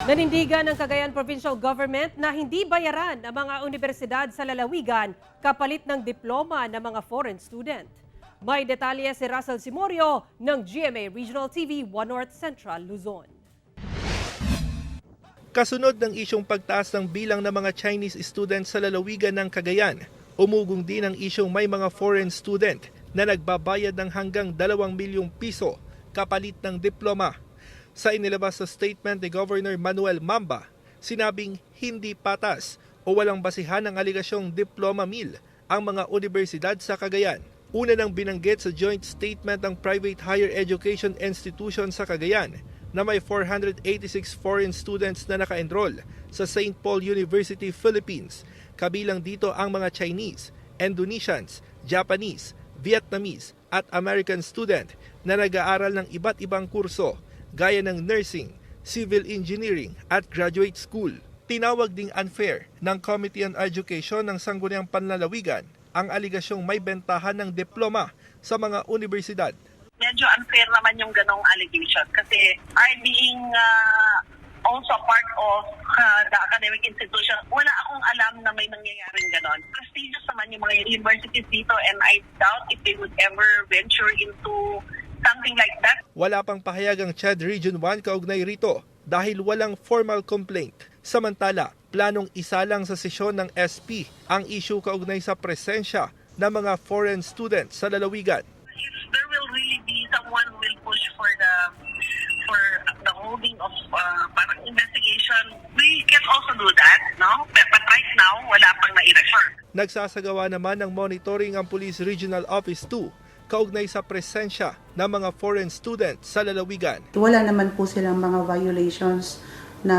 Nanindigan ng Cagayan Provincial Government na hindi bayaran ang mga universidad sa lalawigan kapalit ng diploma ng mga foreign student. May detalye si Russell Simorio ng GMA Regional TV 1 North Central, Luzon. Kasunod ng isyong pagtaas ng bilang ng mga Chinese students sa lalawigan ng Cagayan, umugong din ang isyong may mga foreign student na nagbabayad ng hanggang 2 milyong piso kapalit ng diploma. Sa inilabas sa statement ni Governor Manuel Mamba, sinabing hindi patas o walang basihan ng aligasyong diploma mill ang mga universidad sa Cagayan. Una nang binanggit sa joint statement ng Private Higher Education Institution sa Cagayan na may 486 foreign students na naka-enroll sa St. Paul University, Philippines. Kabilang dito ang mga Chinese, Indonesians, Japanese, Vietnamese at American student na nag-aaral ng iba't ibang kurso gaya ng nursing, civil engineering at graduate school. Tinawag ding unfair ng Committee on Education ng Sangguniang Panlalawigan ang aligasyong may bentahan ng diploma sa mga universidad. Medyo unfair naman yung ganong allegation kasi I being also part of the academic institution, wala akong alam na may nangyayaring ganon. Prestigious naman yung mga universities dito and I doubt if they would ever venture into something like that. Wala pang pahayag ang CHED Region 1 kaugnay rito dahil walang formal complaint. Samantala, planong isalang sa sesyon ng SP ang issue kaugnay sa presensya ng mga foreign students sa lalawigan. If there will really be someone who will push for the holding of parang investigation, we can also do that, no? But right now, wala pang na-refer. Nagsasagawa naman ng monitoring ang Police Regional Office 2 kaugnay sa presensya ng mga foreign students sa lalawigan. Wala naman po silang mga violations na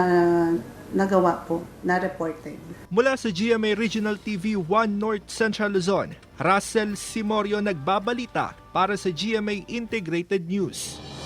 nagawa po, na reported. Mula sa GMA Regional TV 1 North Central Luzon, Russell Simorio nagbabalita para sa GMA Integrated News.